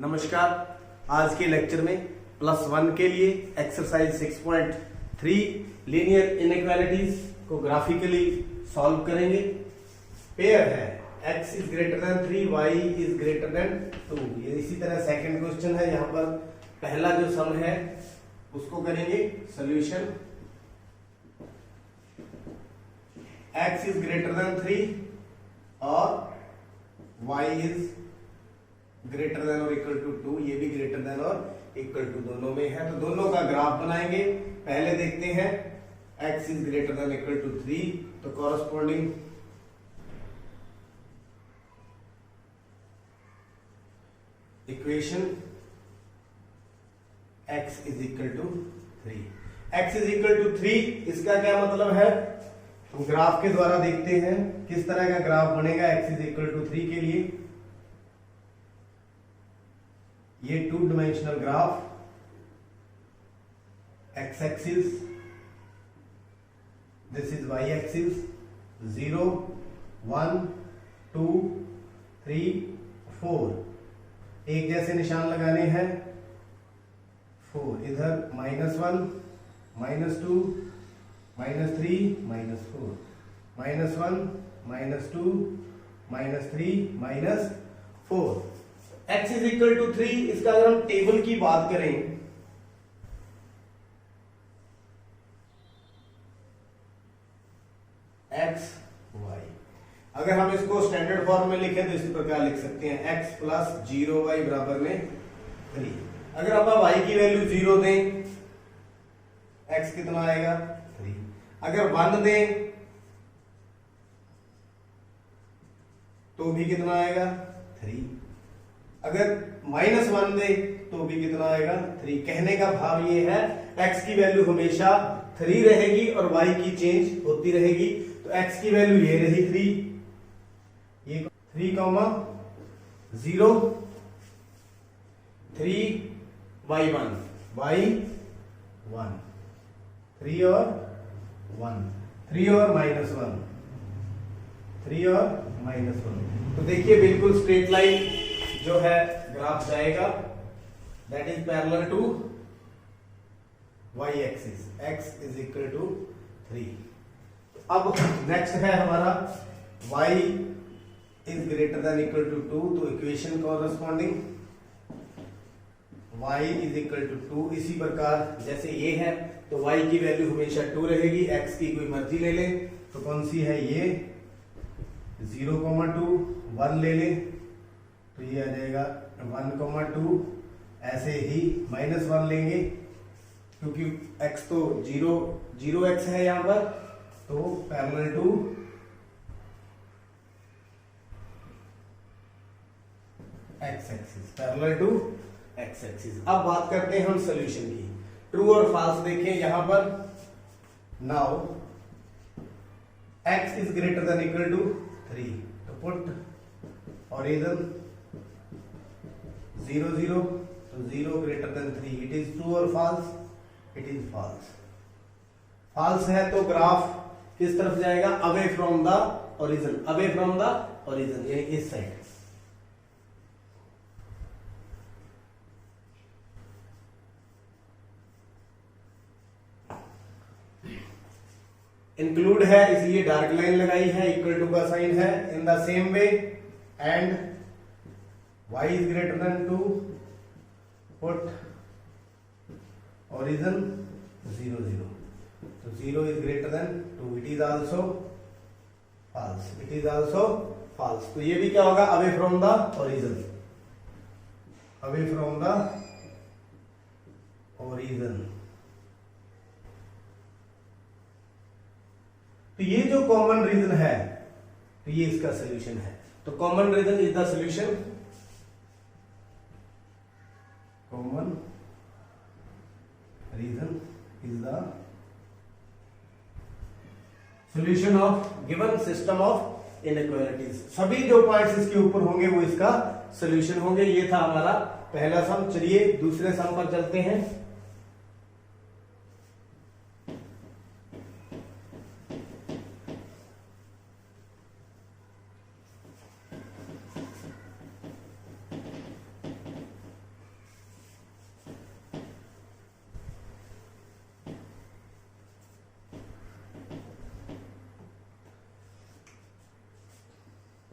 नमस्कार। आज के लेक्चर में +1 के लिए एक्सरसाइज 6.3 लीनियर इनइक्वालिटीज को ग्राफिकली सॉल्व करेंगे। पेयर है x is greater than 3 y is greater than 2। ये इसी तरह सेकंड क्वेश्चन है। यहाँ पर पहला जो सम है उसको करेंगे solution. x is greater than 3 और y इज ग्रेटर देन और इक्वल टू 2। ये भी ग्रेटर देन और इक्वल टू दोनों में है, तो दोनों का ग्राफ बनाएंगे। पहले देखते हैं x is greater than equal to 3, तो corresponding equation x is equal to 3। x is equal to 3 इसका क्या मतलब है, हम ग्राफ के द्वारा देखते हैं किस तरह का ग्राफ बनेगा। x इज इक्वल टू 3 के लिए ये 2 dimensional graph, x axis, this is y axis, 0 1 2 3 4, एक जैसे निशान लगाने हैं। 4 इधर -1 -2 -3 -4, -1 -2 -3 -4। x इज इक्वल टू 3, इसका अगर हम टेबल की बात करें x y, अगर हम इसको स्टैंडर्ड फॉर्म में लिखें तो इसी प्रकार लिख सकते हैं x प्लस 0y बराबर में 3। अगर आप y की वैल्यू 0 दें x कितना आएगा 3, अगर 1 दें तो भी कितना आएगा 3, अगर -1 दे तो भी कितना आएगा 3। कहने का भाव ये है x की वैल्यू हमेशा 3 रहेगी और y की चेंज होती रहेगी। तो x की वैल्यू ये रही 3, ये 3, 0 3 y1 3 और 1, 3 और -1, 3 और -1। तो देखिए बिल्कुल स्ट्रेट लाइन जो है ग्राफ जाएगा, that is parallel to y axis, x is equal to 3। अब नेक्स्ट है हमारा y is greater than equal to 2, तो equation corresponding y is equal to 2। इसी प्रकार जैसे ये है तो y की वैल्यू हमेशा 2 रहेगी, x की कोई मर्जी ले लें, तो कौन सी है ये 0,2 1 ले लें तो ये आ जाएगा 1,2। ऐसे ही -1 लेंगे क्योंकि x तो 0 x है यहां पर, तो parallel to x axis, parallel to x axis. अब बात करते हैं हम सॉल्यूशन की। ट्रू और फॉल्स देखें यहां पर। Now x is greater than equal to 3, तो पुट ओरिजिन 0 0, तो 0 greater than 3, it is true और false, it is false. False है तो ग्राफ किस तरफ जाएगा, away from the origin, away from the origin, यानी इस साइड। इंक्लूड है इसलिए डार्क लाइन लगाई है, इक्वल टू का साइन है। इन the same way and y is greater than 2, put origin 0 0, so 0 is greater than 2, it is also false, it is also false। तो ये भी क्या होगा, away from the origin, away from the origin। तो ये जो common reason है तो ये इसका सोल्यूशन है। तो common region is the solution, common reason is the solution of given system of inequalities। सभी जो पॉइंट्स इसके ऊपर होंगे वो इसका सॉल्यूशन होंगे। ये था हमारा पहला सम। चलिए दूसरे सम पर चलते हैं।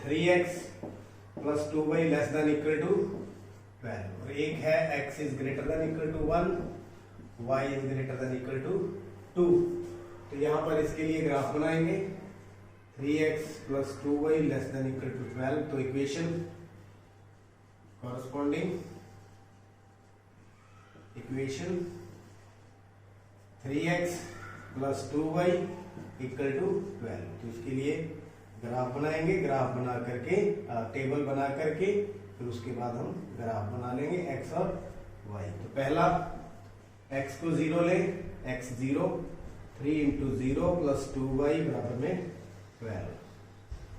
3x plus 2y less than equal to 12 और एक है x is greater than equal to 1, y is greater than equal to 2। तो यहां पर इसके लिए ग्राफ बनाएंगे 3x plus 2y less than equal to 12। तो equation corresponding equation 3x plus 2y equal to 12। तो इसके लिए ग्राफ बनाएंगे, ग्राफ बना करके टेबल बना करके फिर उसके बाद हम ग्राफ बना लेंगे x और y। तो पहला x को 0 ले, x 0, 3 इंटू 0 प्लस 2y बराबर में 12।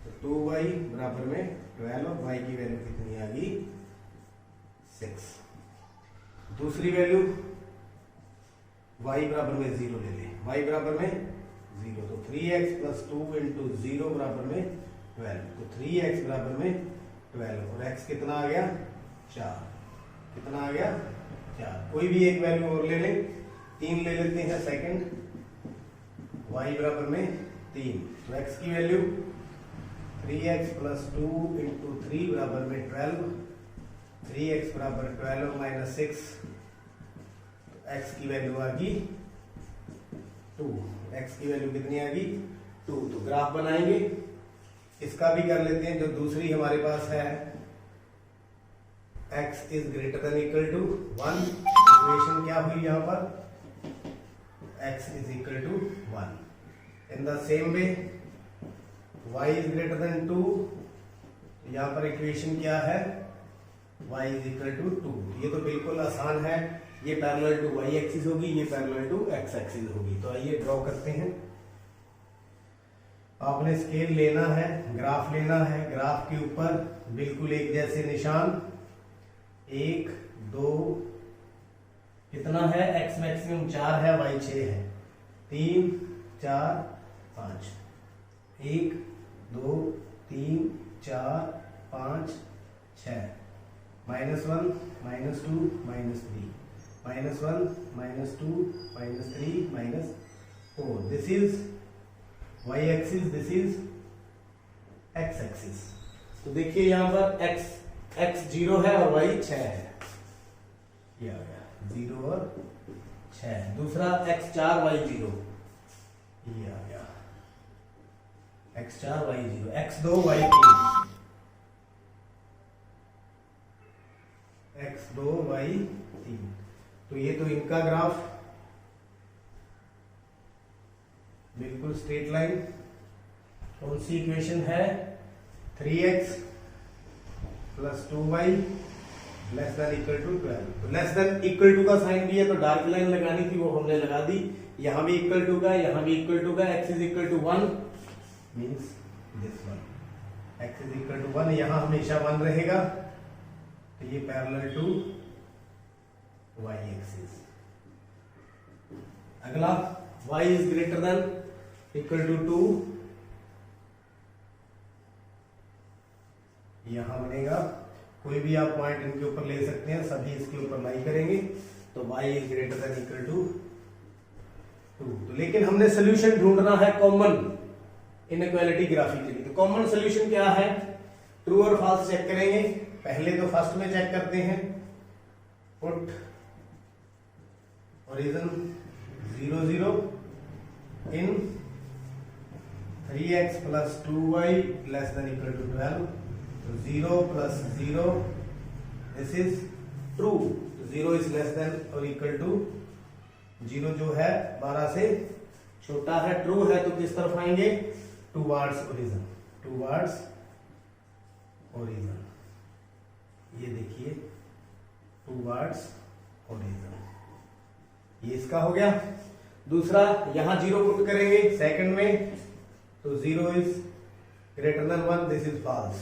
तो 2y बराबर में 12 और y की वैल्यू कितनी आ गई 6। दूसरी वैल्यू y बराबर में 0 ले ले, y बराबर में 0। तो 3x प्लस 2 इंटू 0 बराबर में 12। तो 3x बराबर में 12 और x कितना आ गया 4। कितना आ गया 4। कोई भी एक वैल्यू और ले लें, 3 ले लेते हैं सेकंड, y बराबर में 3। तो x की वैल्यू 3x प्लस 2 इंटू 3 बराबर में 12। 3x बराबर 12 माइनस 6, x की वैल्यू आ गई 2। x की वैल्यू कितनी आ गई 2। तो ग्राफ बनाएंगे, इसका भी कर लेते हैं। जो दूसरी हमारे पास है x is greater than equal to 1। Equation क्या हुई यहां पर x is equal to 1। In the same way y is greater than 2। यहां पर इक्वेशन क्या है y इज इक्वल टू 2। ये तो बिल्कुल आसान है, ये पैरेलल टू y एक्सिस होगी, ये पैरेलल टू x एक्सिस होगी। तो आइए ड्रॉ करते हैं। आपने स्केल लेना है, ग्राफ लेना है, ग्राफ के ऊपर बिल्कुल एक जैसे निशान, 1 2 कितना है x मैक्सिमम 4 है, y 6 है, 3 4 5, 1 2 3 4 5 6, -1 -2 -3, -1 -2 -3 -4। This is y axis, this is x axis. तो देखिए यहां पर x 0 है और y 6 है, ये आ गया 0 और 6। दूसरा x 4 y 0, ये आ गया x 4 y 0, x 2 y 3, x 2 y 3। तो ये तो इनका ग्राफ बिल्कुल स्ट्रेट लाइन। कौन सी इक्वेशन है 3x plus 2y less than equal to 12। तो लेस देन इक्वल टू का साइन भी है, तो डार्क लाइन लगानी थी, वो हमने लगा दी। यहां भी इक्वल टू का, यहां भी इक्वल टू का, x is equal to 1 means this one, x is equal to 1, यहां हमेशा 1 रहेगा। तो ये पैरेलल टू y एक्सिस। अगला y is greater than equal to 2, यहां बनेगा। कोई भी आप पॉइंट इनके ऊपर ले सकते हैं, सभी इसके ऊपर लाई करेंगे। तो y is greater than equal to 2। तो लेकिन हमने सोल्यूशन ढूंढना है कॉमन इनइक्वालिटी ग्राफी के लिए। तो कॉमन सोल्यूशन क्या है, ट्रू और फॉल्स चेक करेंगे। पहले तो फर्स्ट में चेक करते हैं, put origin 0 0 in 3x plus 2y less than equal to 12। तो 0 प्लस 0 दिस इज ट्रू। तो 0 इज लेस देन और इक्वल टू 0 जो है 12 से छोटा है, ट्रू है। तो किस तरफ आएंगे, टूवर्ड्स ओरिजिन, टूवर्ड्स ओरिजिन। ये देखिए टूवर्ड्स ओरिजिन, ये इसका हो गया। दूसरा यहां 0 पुट करेंगे सेकंड में, तो 0 is greater than 1, this is false,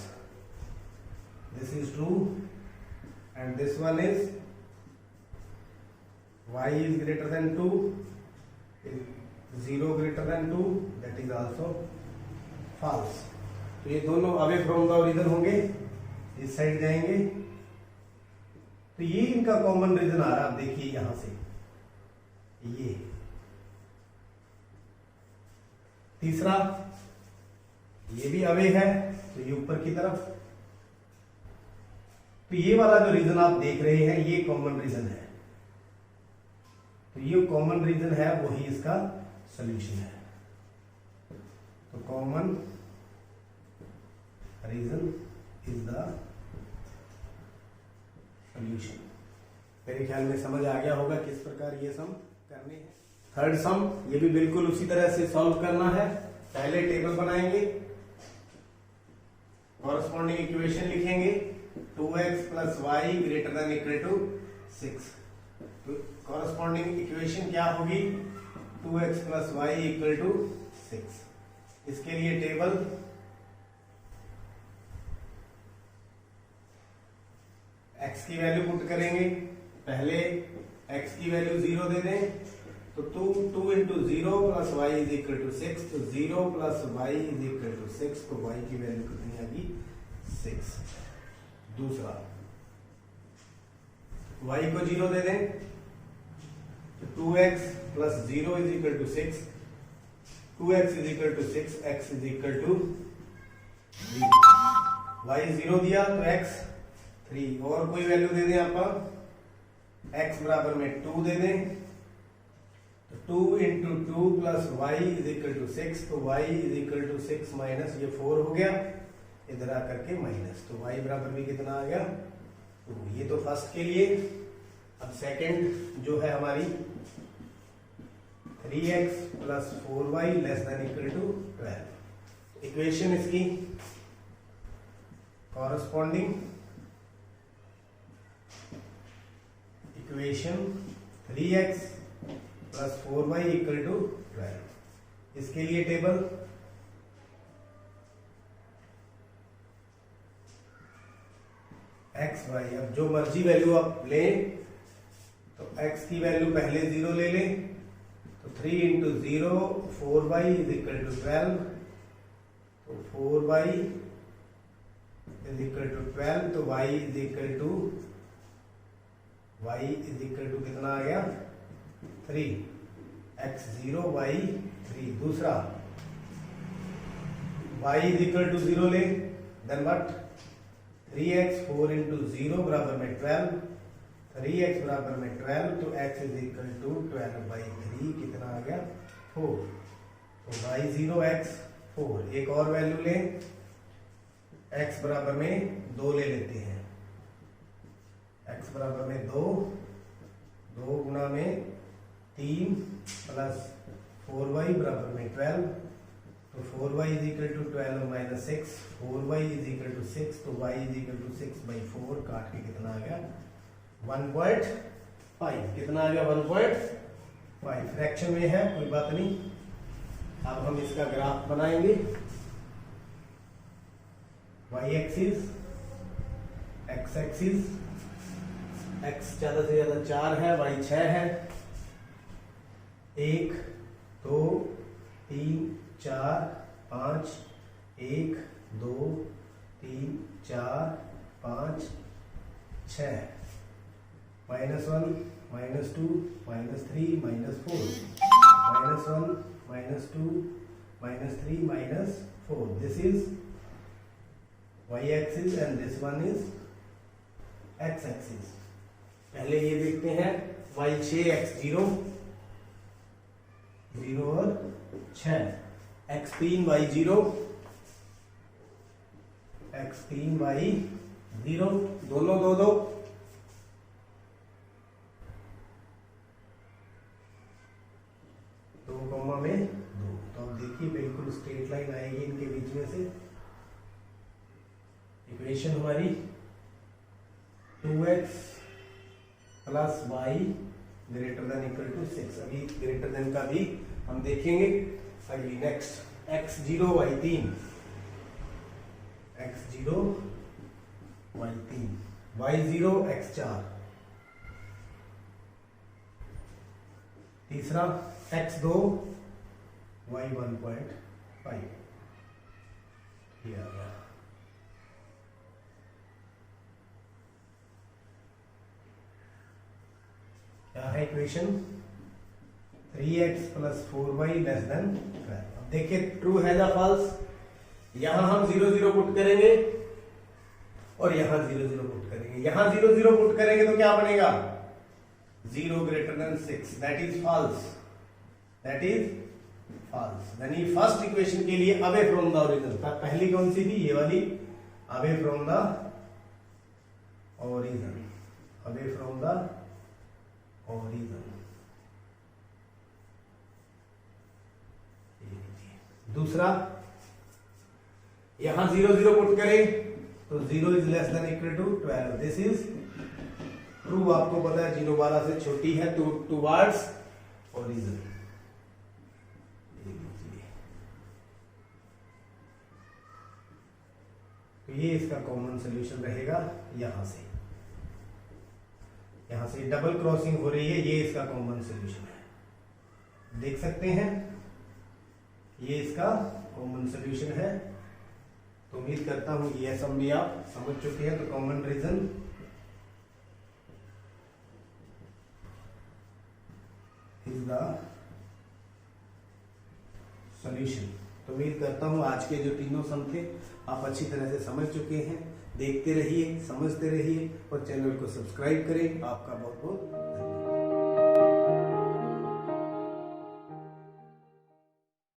this is true. And this one is y is greater than 2, 0 greater than 2, that is also false। तो ये दोनों अवे फ्रॉम द ओरिजिन होंगे, इस साइड जाएंगे। तो ये इनका कॉमन रीजन आ रहा है। आप देखिए यहां से ये तीसरा ये भी अवे है तो ये ऊपर की तरफ। तो ये वाला जो रीजन आप देख रहे हैं ये कॉमन रीजन है, तो ये कॉमन रीजन है वही इसका सॉल्यूशन है। तो common region is the solution. मेरे ख्याल में समझ आ गया होगा किस प्रकार ये सम करने हैं। थर्ड सम ये भी बिल्कुल उसी तरह से सॉल्व करना है। पहले टेबल बनाएंगे, कॉरस्पॉन्डिंग इक्वेशन लिखेंगे 2x plus y greater than equal to 6। तो कॉरस्पॉन्डिंग इक्वेशन क्या होगी 2x plus Y equal to 6। इसके लिए टेबल x की वैल्यू पुट करेंगे। पहले x की वैल्यू 0 दे दें तो 2 into 0 plus y is equal to 6। तो 0 plus y is equal to 6। तो y की वैल्यू कितनी आएगी 6। दूसरा y को 0 दे दें तो 2x plus 0 is equal to 6। 2x is equal to 6, x is equal to 3। y 0 दिया तो x 3 और कोई वैल्यू दे दें आप x बराबर में 2 दे दें तो 2 into 2 plus y is equal to 6। तो y is equal to 6 minus ये 4 हो गया, इधर आकर के माइनस। तो y बराबर भी कितना आ गया 2। ये तो फर्स्ट के लिए। अब सेकंड जो है हमारी 3x plus 4y less than equal to 12। Equation इसकी corresponding equation 3x plus 4y equal to 12। इसके लिए टेबल x y, अब जो मर्जी वैल्यू आप लें तो x की वैल्यू पहले 0 ले लें तो 3 into 0 4y is equal to 12। तो 4y इज इक्वल टू 12। तो y इज इक्वल टू कितना आ गया 3। x 0 y 3। दूसरा y इज इक्वल टू 0 ले देन व्हाट 3x 4 इंटू 0 बराबर में 12। 3x बराबर में 12 तो x is equal to 12 by 3 कितना आ गया 4। तो y 0 x 4। एक और वैल्यू ले x बराबर में 2 ले लेते हैं। x बराबर में 2 गुना में 3 प्लस 4y बराबर में 12। तो 4y is equal to 12 minus 6। 4y is equal to 6। तो y is equal to 6 by 4 काट के कितना आ गया 1.5। कितना आ गया 1.5। फ्रैक्शन में है कोई बात नहीं। अब हम इसका ग्राफ बनाएंगे। y axis, x axis, x ज्यादा से ज्यादा 4 है, y 6 है। 1 2 3 4 5 1 2 3 4 5 6 -1 -2 -3 -4 -1 -2 -3 -4। This is y axis and this one is x axis। पहले ये देखते हैं y 6 x 0 0 और 6 x 3 y 0 x 3 y 0 दोनों 2 2। कॉमा में 2। तो अब देखिए बिल्कुल स्ट्रेट लाइन आएगी इनके बीच में से। इक्वेशन हमारी 2x plus y greater than equal to 6। अभी ग्रेटर देन का भी हम देखेंगे। अगली next x 0 y 3 x 0 y 3 y 0 x 4। तीसरा x 2 y 1.5। ये आ गया। क्या है equation 3x plus 4y less then 12। अब देखिए ट्रू है या फॉल्स। यहां हम 0 0 पुट करेंगे और यहां 0 0 पुट करेंगे। यहां 0 0 पुट करेंगे तो क्या बनेगा? 0 greater than 6, that is false, that is false। यानी फर्स्ट इक्वेशन के लिए अवे फ्रॉम द ओरिजिन, पहली कौन सी थी? ये वाली, away from the origin, away from the origin. दूसरा, यहां 0 0 पुट करें तो 0 is less than equal to 12, this is true. आपको पता है 0 12 से छोटी है, तो टुवर्ड्स ओरिजिन। तो ये इसका कॉमन सोल्यूशन रहेगा। यहां से डबल क्रॉसिंग हो रही है, ये इसका कॉमन सोल्यूशन है, देख सकते हैं, ये इसका कॉमन सोल्यूशन है। तो उम्मीद करता हूं ये सम भी आप समझ चुके हैं। तो common region is the solution. तो उम्मीद करता हूं आज के जो तीनों सम थे आप अच्छी तरह से समझ चुके हैं। देखते रहिए, समझते रहिए और चैनल को सब्सक्राइब करें। आपका बहुत बहुत धन्यवाद।